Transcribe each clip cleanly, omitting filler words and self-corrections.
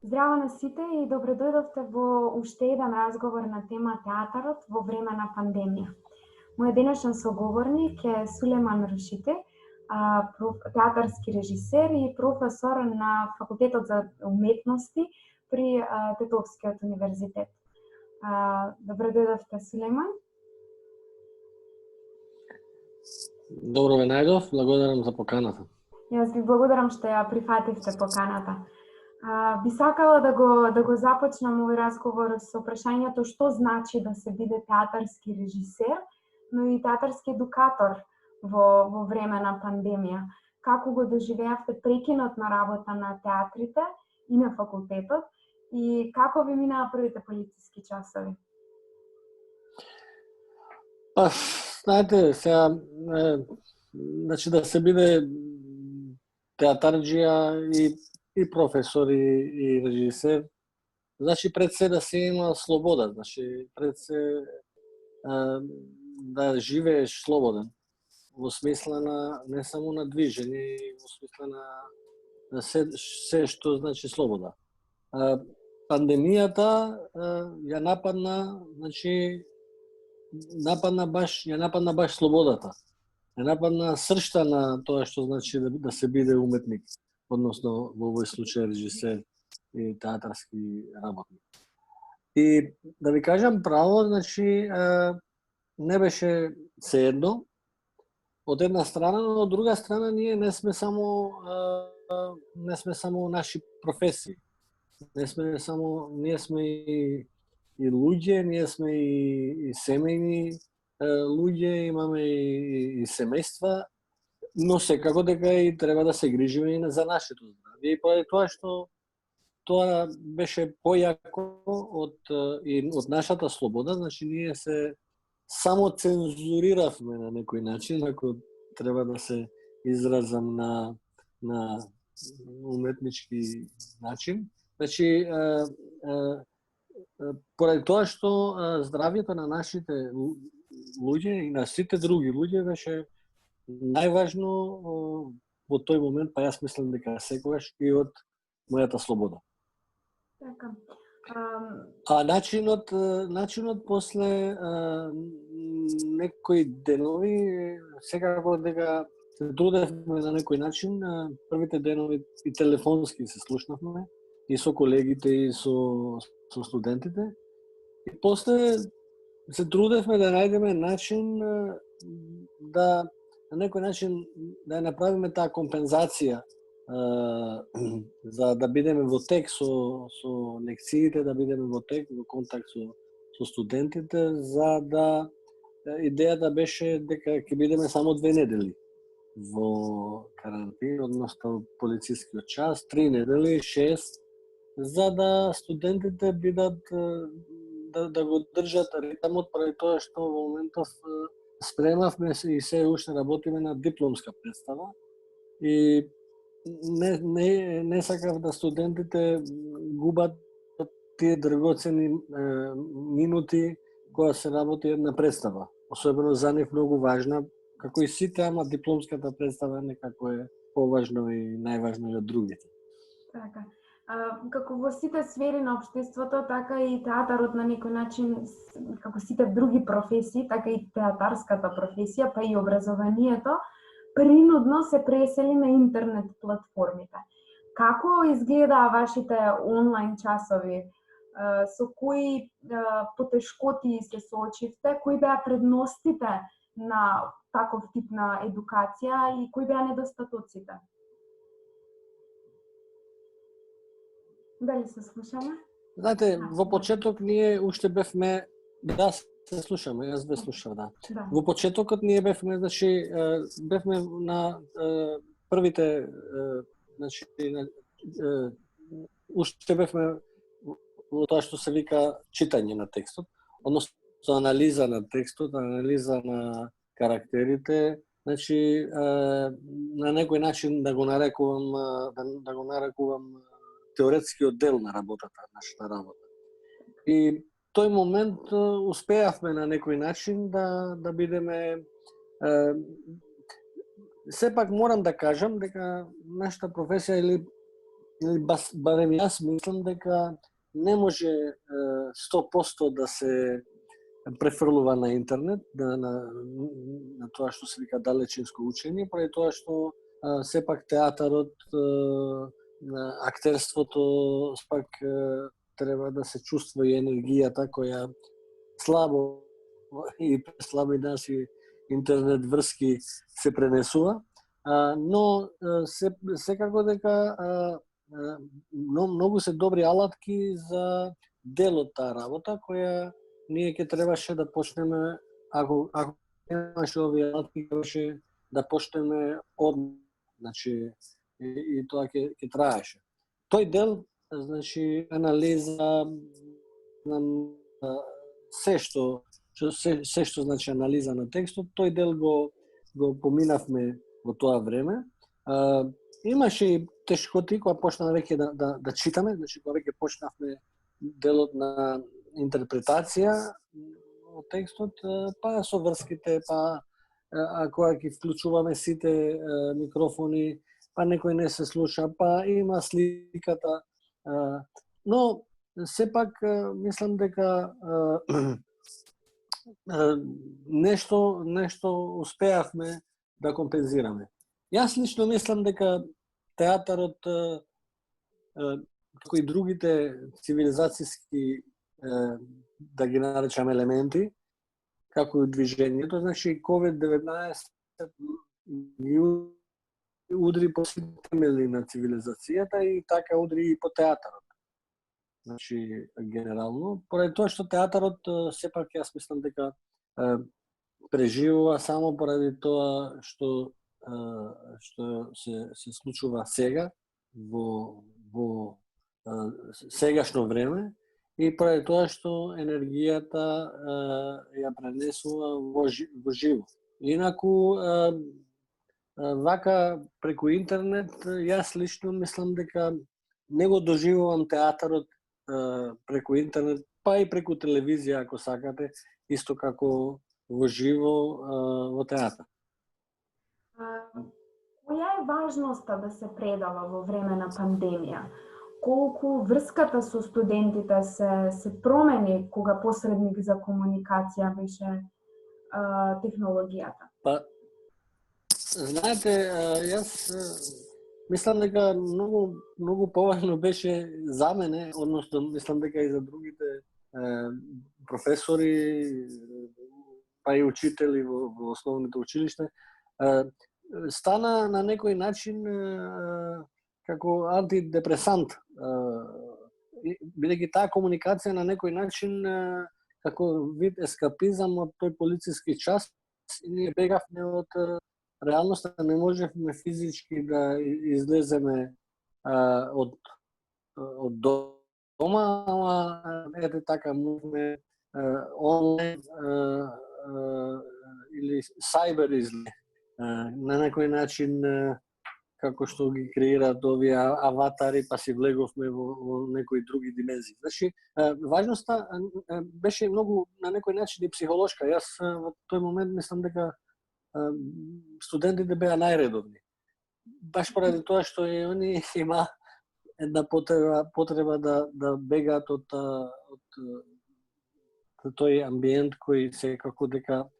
Здраво на сите и добре дојдовте во уште еден разговор на тема театарот во време на пандемија. Мојот денешен соговорник е Сулејман Рушите, театарски режисер и професор на Факултетот за уметности при Тетовскиот универзитет. Добре дојдовте, Сулејман. Добро ве најдов, благодарам за поканата. Јас ви благодарам што ја прифативте поканата. Би сакала да го започнам овој разговор со прашањето што значи да се биде театарски режисер, но и театарски едукатор во време на пандемија. Како го доживеавте прекинот на работа на театрите и на факултетот и како ви минаа првите полициски часови? Знаете, сега, значи да се биде театарџија и професор и режисер, значи пред се да се има слобода, значи пред се да живееш слободен, во смисла на не само на движење, во смисла на се што значи слобода. Пандемијата ја нападна, значи ја нападна баш слободата. Ја нападна сршта на тоа што значи да се биде уметник, односно во овој случај режисер и театарски работник. И да ви кажам право, значи не беше сеедно од една страна, но од друга страна ние не сме само наши професии. Ние сме и луѓе, ние сме и семејни луѓе, имаме и семејства, но секако дека и треба да се грижиме и за нашето здравје. И поради тоа што тоа беше појако од нашата слобода, значи ние се само цензуриравме на некој начин, ако треба да се изразам на уметнички начин. Значи, поради тоа што здравјето на нашите луѓе и на сите други луѓе беше најважно во тој момент, па јас мислам дека секогаш и од мојата слобода. Така. А начинот после некои денови, секако дека се трудевме на некој начин, првите денови и телефонски се слушнавме, и со колегите, и со студентите. И после се трудевме да најдеме начин да на некој начин да ја направиме таа компензација за да бидеме во тек со лекциите, да бидеме во тек, во контакт со студентите, за да идејата беше дека ќе бидеме само 2 недели во карантина, односно полицискиот час, 3 недели, 6, за да студентите бидат да го држат ритмот, поради тоа што во моментов спремавме и се уште работиме на дипломска представа и не сакав да студентите губат тие драгоцени минути кога се работи една представа. Особено за нив многу важна, како и сите, ама дипломската представа некако е поважно и најважно и од другите. Така. Како во сите сфери на општеството, така и театарот на некој начин, како сите други професии, така и театарската професија, па и образованието, принудно се пресели на интернет платформите. Како изгледаа вашите онлайн часови? Со кои потешкоти се соочивте? Кои беа предностите на таков тип на едукација и кои беа недостатоците? Дали се слушаме? Знаете, во почеток ние уште бевме, да се слушаме, јас ве слушав, да. Во почетокот ние бевме, значи, бевме на првите, значи, уште бевме во тоа што се вика читање на текстот, односно анализа на текстот, анализа на карактерите, значи, на некој начин да го нарекувам теоретскиот дел на работата, нашата работа. И тој момент успеавме на некој начин да бидеме сепак морам да кажам дека нашата професија или или барем јас мислам дека не може 100% да се префрлува на интернет, на тоа што се вика далечинско учење, поради тоа што сепак театарот, актерството, спак треба да се чувства и енергијата која слабо и слаби наши интернет врски се пренесува, но секако дека многу се добри алатки за дел од таа работа која ние ќе требаше да почнеме, ако немаше овие алатки, trebаше да почнеме од, значи и тоа ќе траеше. Тој дел, значи анализа на се што значи анализа на текстот, тој дел го поминавме во тоа време. Имаше и тешкоти кога почнавме веќе да читаме, значи кога веќе почнавме делот на интерпретација од текстот, па со врските, па кога ќе вклучуваме сите микрофони, па некој не се слуша, па има сликата, но сепак мислам дека нешто успеавме да компензираме. Јас лично мислам дека театарот, како и другите цивилизацијски, да ги наречам елементи, како и движењето, значи COVID-19 ги удри по сите темели на цивилизацијата и така удри и по театарот. Значи, генерално, поради тоа што театарот, сепак јас мислам дека преживува само поради тоа што се случува сега, во сегашно време, и поради тоа што енергијата ја пренесува во живо. Инаку, вака преку интернет, јас лично мислам дека не го доживувам театарот преку интернет, па и преку телевизија, ако сакате, исто како во живо во театар. Која е важноста да се предава во време на пандемија? Колку врската со студентите се промени кога посредник за комуникација беше технологијата? Па, знаете, јас мислам дека многу поважно беше за мене, односно мислам дека и за другите професори, па и учители во основните училишта, стана на некој начин како антидепресант, бидејќи таа комуникација на некој начин како вид ескапизам од тој полициски час, и ние бегавме од реалноста, не можевме физички да излеземе од дома, ама ете така можеме онлайн или сайбер излез. На некој начин како што ги креираат овие аватари, па си влеговме во некои други димензии. Значи, важноста беше многу на некој начин и психолошка. Јас во тој момент мислам дека студентите беа најредовни. Баш поради тоа што и они има една потреба да бегаат од тој амбиент кој секако дека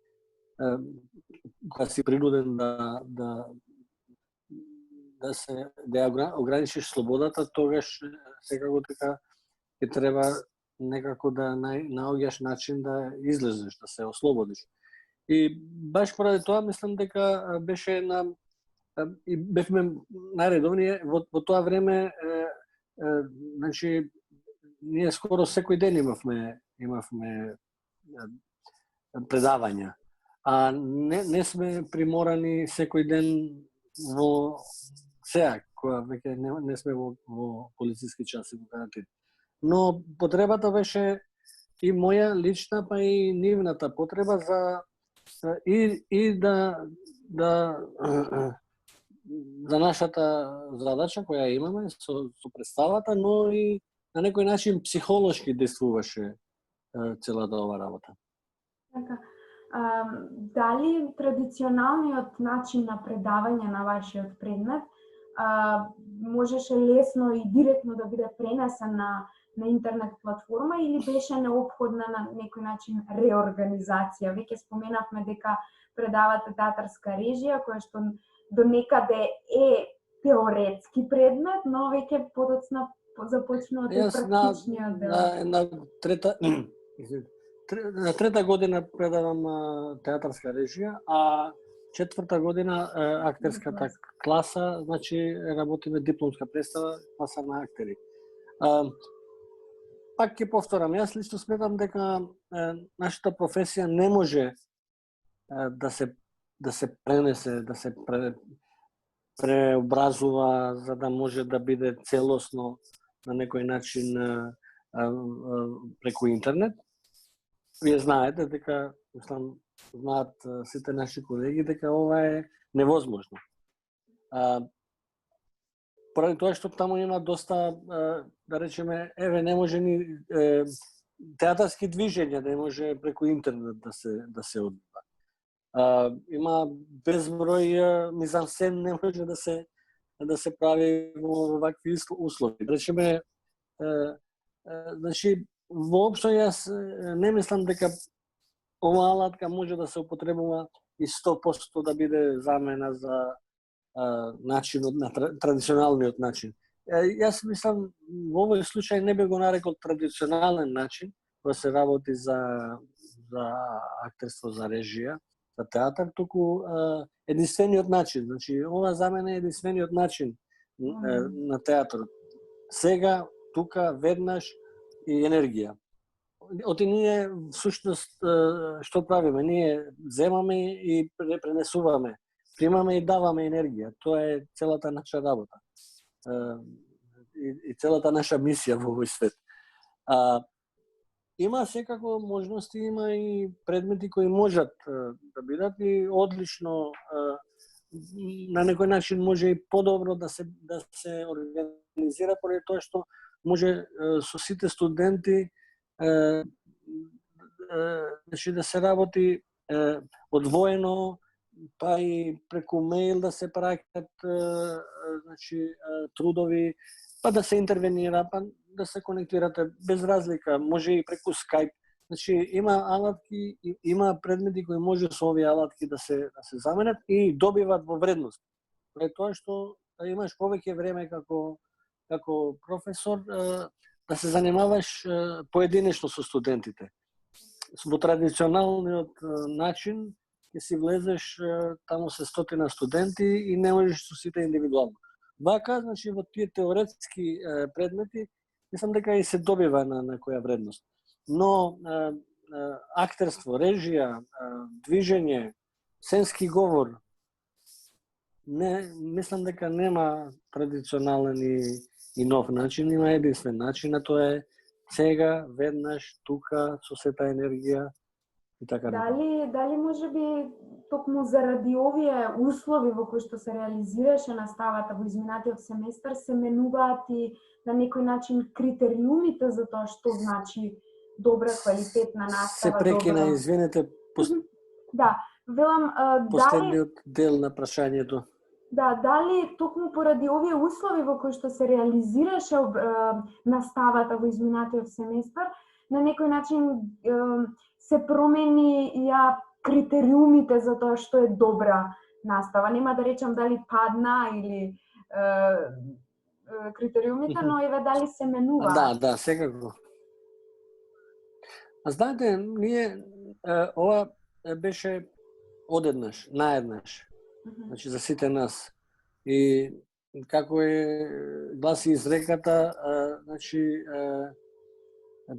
кога си принуден да ограничиш слободата, тогаш секако дека ќе треба некако да наоѓаш начин да излезеш, да се ослободиш. И баш поради тоа мислам дека беше и бевме најредовни во тоа време, значи ние скоро секој ден имавме предавања, а не сме приморани секој ден во сега, кога веќе не сме во полициски часи во карантина. Но потребата беше и моја лична, па и нивната потреба за за нашата задача која имаме со представата, но и на некој начин психолошки действуваше целата ова работа. Така. Дали традиционалниот начин на предавање на вашиот предмет можеше лесно и директно да биде пренесен на интернет платформа или беше неопходна на некој начин реорганизација? Веќе споменавме дека предавате театарска режија, која што до некаде е теоретски предмет, но веќе подоцна започнува тој практичниот дел. На трета година предавам театарска режија, а четврта година актерската класа, значи работиме дипломска представа, класа на актери. Пак ќе повторам, јас лично сметам дека нашата професија не може да се пренесе, да се преобразува за да може да биде целосно на некој начин преку интернет. Вие знаете дека, знаат сите наши колеги дека ова е невозможно. Поради тоа што таму има доста, да речеме, не може ни театарски движења, не може преку интернет да се одвива. Има безброј мизансцен, не може да се прави во вакви услови. Да речеме, значи, воопшто јас не мислам дека оваа алатка може да се употребува и 100% да биде замена за начинот на традиционалниот начин. Јас мислам во овој случај не би го нарекол традиционален начин кога се работи за актерство, за режија, за театар, туку единствениот начин. Значи ова за мене е единствениот начин на театарот. Сега, тука, веднаш и енергија. Оти ние всушност што правиме? Ние земаме и пренесуваме, примаме и даваме енергија. Тоа е целата наша работа. И целата наша мисија во овој свет. Има секако можности, има и предмети кои можат да бидат и одлично, на некој начин може и подобро да се организира, поради тоа што може со сите студенти да се работи одвоено, па и преку мејл да се праќаат трудови, па да се интервенира, па да се конектирате без разлика, може и преку Skype. Значи има алатки, има предмети кои може со овие алатки да се заменат и добиват во вредност. Пред тоа што имаш повеќе време како професор да се занимаваш поединечно со студентите. Во традиционалниот начин ќе си влезеш таму се 100 студенти и не можеш со сите индивидуално. Вака, значи во тие теоретски предмети, мислам дека и се добива на која вредност. Но актерство, режија, движење, сценски говор, не мислам дека нема традиционален и нов начин, има единствен начин, а тоа е сега, веднаш, тука, со сета енергија и така. Дали може би токму заради овие услови во кои што се реализираше наставата во изминатиот семестар се менуваат и на некој начин критериумите за тоа што значи добра квалитетна настава? Се прекина, извинете. Да, велам последниот дел на прашањето. Да, дали токму поради овие услови во кои што се реализираше наставата во изминатиот семестар, на некој начин се промени критериумите за тоа што е добра настава. Нема да речам дали падна или критериумите, но еве дали се менува. Да, секако. А знаете, ние ова беше одеднаш, наеднаш. Значи за сите нас. И како гласи изреката, значи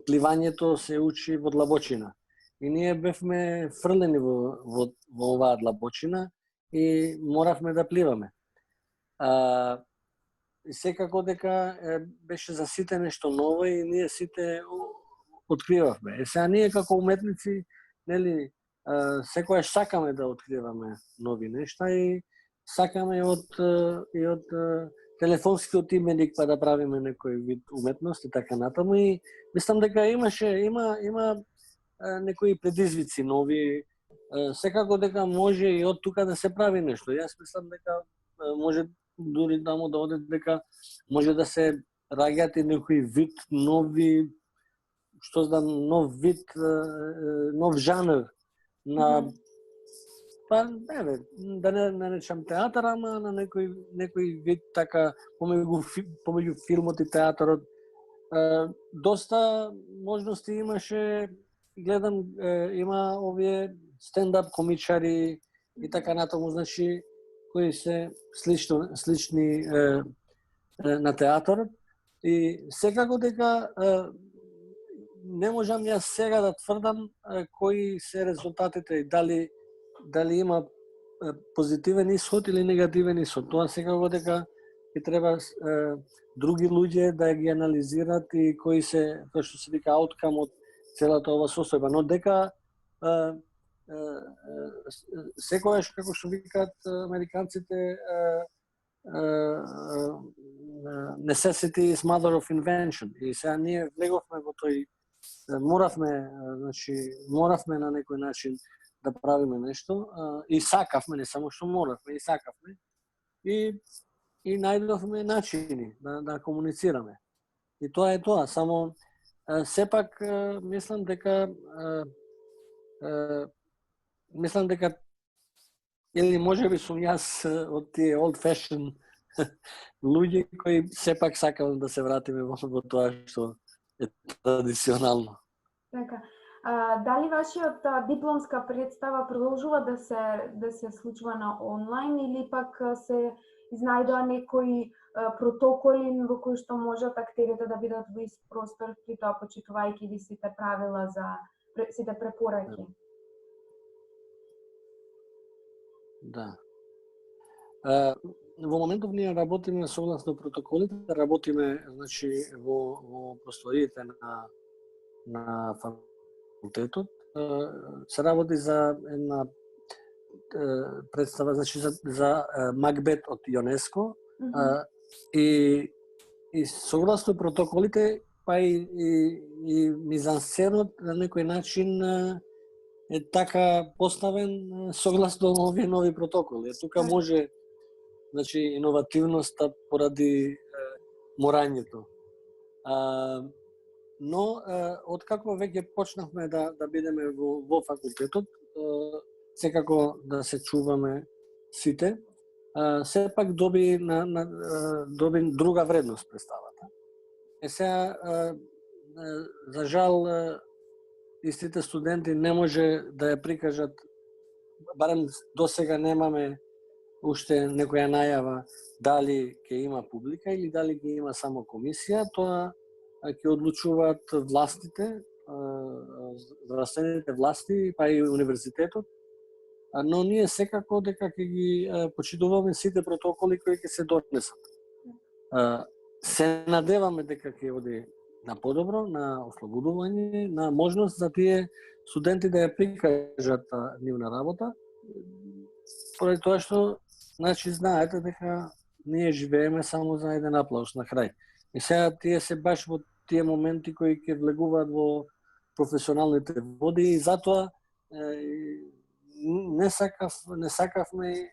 пливањето се учи во длабочина. И ние бевме фрлени во оваа длабочина и моравме да пливаме. И секако дека беше за сите нешто ново и ние сите откривавме. Сега ние како уметници, нели, секојаш сакаме да откриваме нови нешта и сакаме и од телефонскиот именик па да правиме некој вид уметност и така натаму. И мислам дека има некои предизвици нови. Секако дека може и од тука да се прави нешто. Јас мислам дека може дури таму да оде дека може да се раѓаат и некои вид нови, што знам, нов вид, нов жанр на па еве, да не наречам театар, ама на некој вид така помеѓу филмот и театарот. Доста можности имаше, гледам, има овие стендап комичари и така натаму, значи кои се слични на театарот. И секако дека не можам јас сега да тврдам кои се резултатите и дали има позитивен исход или негативен исход. Тоа секако дека ќе треба други луѓе да ги анализираат и кои се, тоа што се вика, ауткам од целата ова состојба. Но дека секогаш, како што викаат американците, necessity is mother of invention. И сега ние влеговме во тој, моравме на некој начин да правиме нешто, и сакавме, не само што моравме, и сакавме. И најдовме начини да комуницираме. И тоа е тоа, само сепак мислам дека или можеби сум јас од тие old fashion луѓе кои сепак сакам да се вратиме во тоа што е традиционално. Така. Дали вашиот дипломска представа продолжува да се случува на онлайн или пак се изнајдоа некои протоколи во кои што можат актерите да бидат во ист простор, при тоа почитувајќи ги сите правила за сите препораки? Да. Во моментов ние работиме согласно протоколите, работиме, значи, во просториите на факултетот. Се работи за една представа, значи за Макбет од ЮНЕСКО, и согласно протоколите, па и мизансценот на некој начин е така поставен согласно овие нови протоколи. Тука може, значи, иновативноста поради морањето. Но откако веќе почнавме да бидеме во факултетот, секако да се чуваме сите, сепак доби друга вредност представата. Сега, за жал, истите студенти не може да ја прикажат, барем досега немаме уште некоја најава дали ќе има публика или дали ќе има само комисија. Тоа ќе одлучуваат властите, здравствените власти, па и универзитетот. Но ние секако дека ќе ги почитуваме сите протоколи кои ќе се донесат. Се надеваме дека ќе оди на подобро, на ослободување, на можност за тие студенти да ја прикажат нивна работа, поради тоа што, значи, знаете дека ние живееме само за еден аплауз на крај. И сега тие се баш во тие моменти кои ќе влегуваат во професионалните води, и затоа не сакавме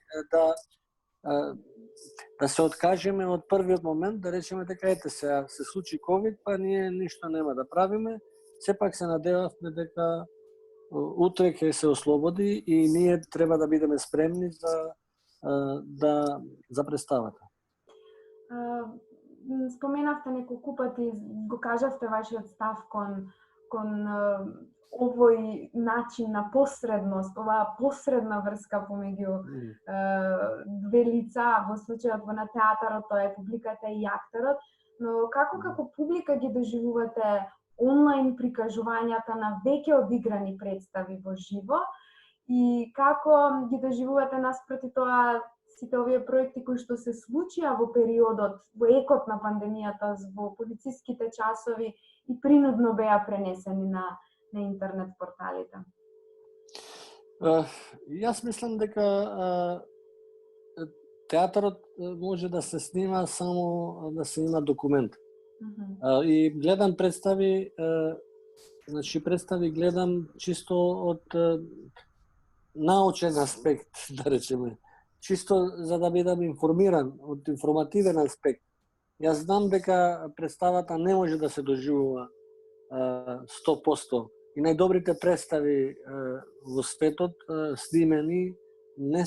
да се откажеме од првиот момент, да речеме дека ете сега се случи ковид, па ние ништо нема да правиме. Сепак се надевавме дека утре ќе се ослободи и ние треба да бидеме спремни за представата. Споменавте неколку пати, го кажавте вашиот став кон овој начин на посредност, оваа посредна врска помеѓу две лица, во случајот на театарот, тоа е публиката и актерот, но како публика ги доживувате онлайн прикажувањата на веќе одиграни представи во живо и како ги доживувате наспроти тоа сите овие проекти кои што се случија во периодот, во екот на пандемијата, во полициските часови и принудно беа пренесени на интернет порталите? Јас мислам дека театарот може да се снима само да се има документ. И гледам представи, значи представи гледам чисто од научен аспект, да речеме. чисто за да бидам информиран од информативен аспект. Јас знам дека представата не може да се доживува 100%. И најдобрите представи во светот снимени не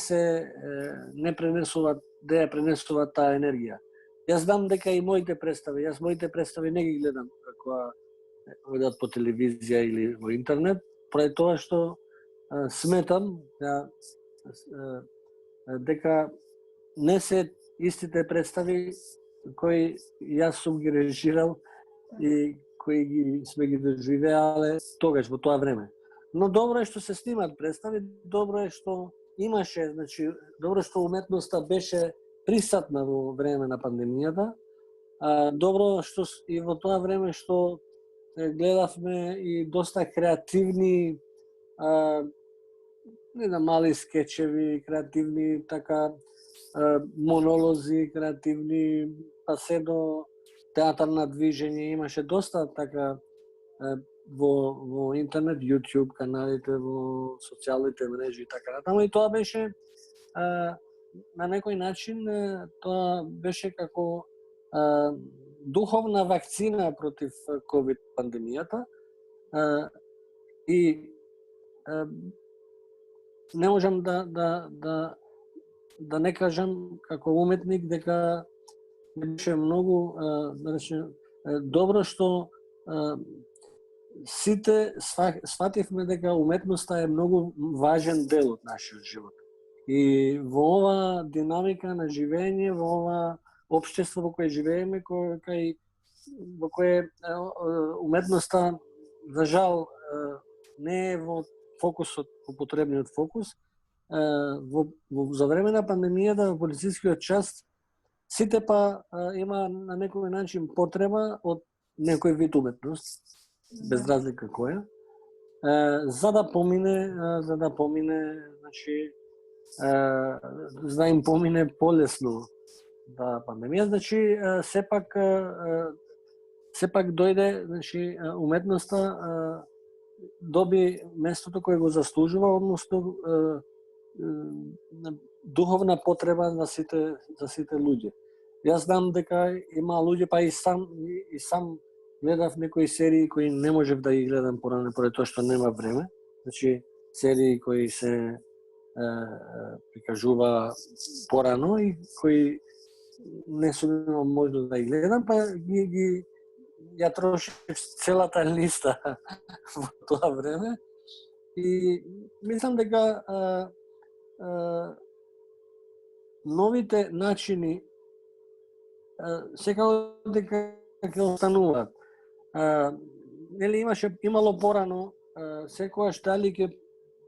пренесуваат да ја пренесуваат таа енергија. Јас знам дека и моите представи не ги гледам кога одат по телевизија или во интернет, поради тоа што сметам дека не се истите представи кои јас сум ги режисирал и кои сме ги доживеале тогаш во тоа време. Но добро е што се снимат представи, добро е што имаше, значи добро што уметноста беше присатна во време на пандемијата. Добро што и во тоа време што гледавме и доста креативни мали скечеви, креативни монолози, креативни, па се до театар на движење, имаше доста во интернет, YouTube каналите, во социјалните мрежи и така натаму, и тоа беше на некој начин тоа беше како духовна вакцина против ковид пандемијата и не можам да не кажам како уметник дека беше многу добро што сите свативме дека уметноста е многу важен дел од нашиот живот. И во ова динамика на живење, во ова општество во кое живееме, во кое уметноста, за жал, не е во фокусот, во потребниот фокус, за време на пандемијата, во полицискиот час, сите има на некој начин потреба од некој вид уметност, без разлика која, за да помине, значи, за да им помине полесно пандемија, значи сепак дојде, значи уметноста доби местото кое го заслужува, односно духовна потреба за сите луѓе. Јас знам дека има луѓе, па и сам гледав некои серии кои не можев да ги гледам порано, поради тоа што нема време. Значи серии кои се прикажува порано и кои не сум имал можност да ги гледам, па ја трошив целата листа во тоа време. И мислам дека новите начини секако дека ќе остануваат. Имало порано секогаш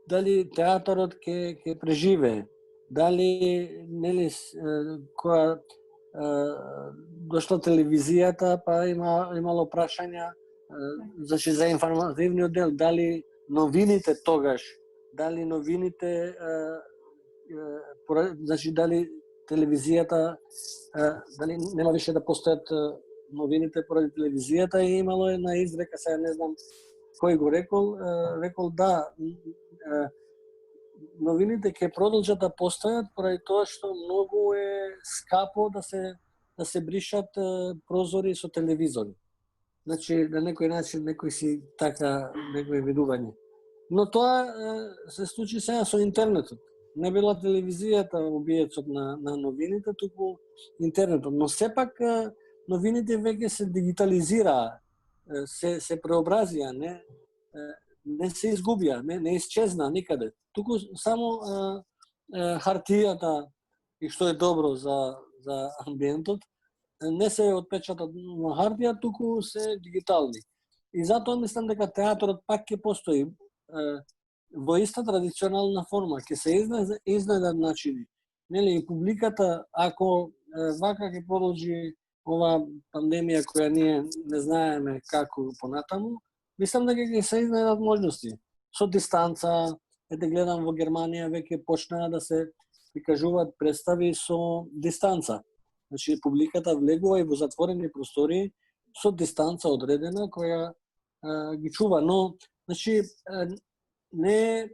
дали театарот ќе преживее, дали кога дошла телевизијата, па имало прашања значи за информативниот дел, дали новините тогаш, дали дали телевизијата, дали нема више да постојат новините поради телевизијата, и имало една изрека, сега не знам кој го рекол да, новините ќе продолжат да постојат поради тоа што многу е скапо да се бришат прозори со телевизори. Значи, на некој начин, некој видување. Но тоа се случи сега со интернетот. Не била телевизијата убиецот на новините, туку интернетот. Но сепак новините веќе се дигитализираа, се преобразија, не се изгубија, не исчезна никаде. Туку само хартијата, и што е добро за амбиентот, не се отпечатат на хартија, туку се дигитални. И затоа мислам дека театрот пак ќе постои во иста традиционална форма, ќе се изнайдат начини. Нели, публиката, ако вака ќе продолжи ова пандемија која ние не знаеме како понатаму, мислам дека ќе се изнайдат можности. Со дистанца, гледам во Германија веќе почнаа да се прикажуваат представи со дистанца. Значи, публиката влегува и во затворени простории со дистанца одредена која ги чува. Но, значи, не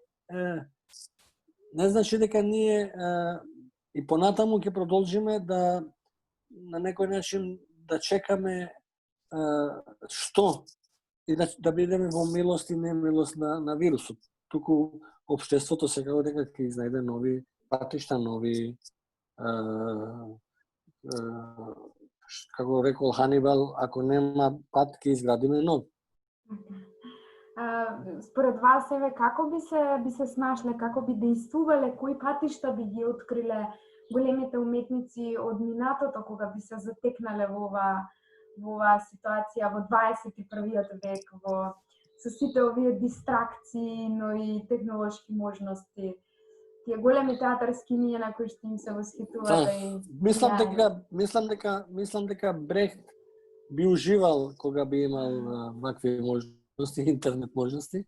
значи дека ние И понатаму ќе продолжиме да на некој начин да чекаме што и да бидеме во милост и немилост на вирусот. Туку општеството секако дека ќе изнајде нови патишта, нови како рекол Ханибал, ако нема пат ќе изградиме нов. Според вас како би се снашле, како би действувале, кои патишта би ги откриле големите уметници од минатото кога би се затекнале во оваа ситуација во 21-виот век, со сите овие дистракции, но и технолошки можности, тие големи театарски имиња на кои што им се восхитувате и мислам дека Брехт би уживал кога би имал вакви можности, интернет можности.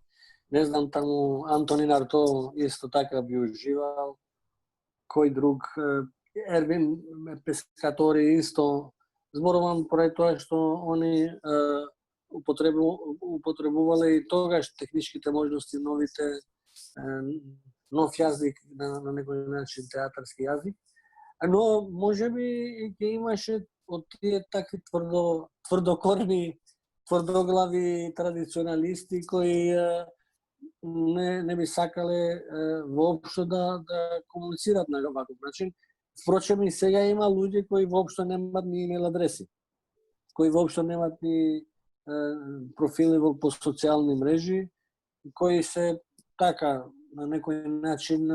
Не знам, таму Антонин Арто исто така би уживал. Кој друг, Ервин Пескатори исто. Зборувам поради тоа што они употребувале и тогаш техничките можности, новите, нов јазик, на некој начин театарски јазик. Но можеби ќе имаше од тие такви тврдокорни, тврдоглави традиционалисти кои не би сакале воопшто да комуницират на ваков начин. Впрочем, и сега има луѓе кои воопшто немаат ни имейл адреси, кои воопшто немаат ни профили по социјални мрежи, кои се така на некој начин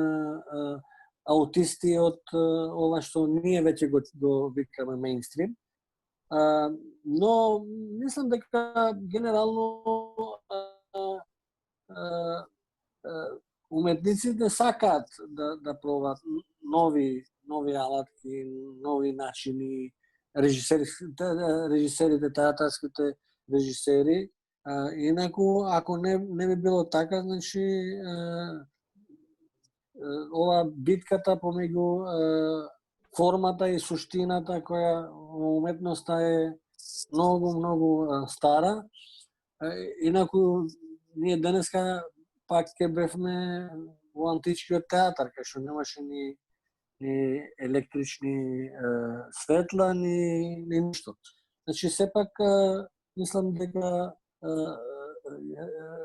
аутисти од ова што ние веќе го викаме мејнстрим. Но мислам дека генерално уметниците сакаат да пробаат нови алатки, нови начини, режисерите, театарските режисери. Инаку, ако не би било така, значи ова битката помеѓу формата и суштината која во уметноста е многу стара. Инаку, ние денеска пак ќе бевме во античкиот театар, кај што немаше ни електрични светла, ни ништо. Значи, сепак, мислам дека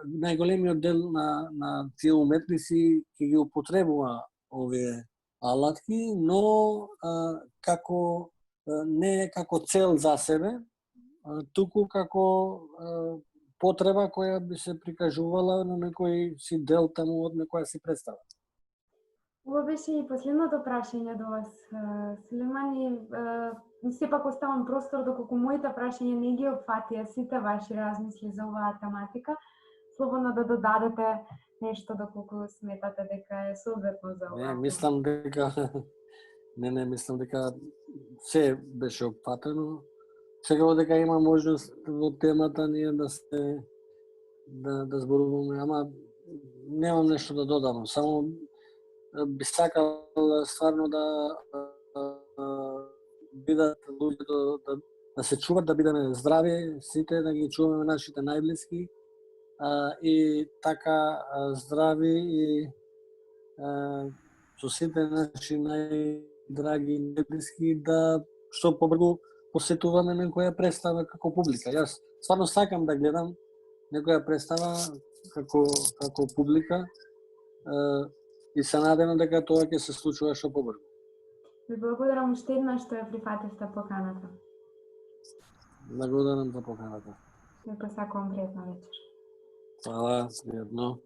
најголемиот дел на тие уметници ќе ги употребува овие алатки, но не како цел за себе, туку како потреба која би се прикажувала на некој си дел таму од некоја си представа. Ова беше и последното прашање до вас, Сулеман, и сепак оставам простор доколку моите прашања не ги опфатија сите ваши размисли за оваа тематика, слободно да додадете нешто доколку сметате дека е соодветно за ова. Мислам дека се беше опфатено. Секако дека има можност во темата ние да зборуваме, ама немам нешто да додам. Само би сакал стварно да бидат луѓето да се чуват, да бидеме здрави сите, да ги чуваме нашите најблиски и така здрави и со сите наши најдраги најблиски да што побрзо посетуваме некоја представа како публика. Јас стварно сакам да гледам некоја представа како публика и се надевам дека тоа ќе се случува што побрзо. Ви благодарам уште еднаш што ја прифативте поканата. Благодарам за поканата. Ви посакувам пријатна вечер. Hvala, jedno.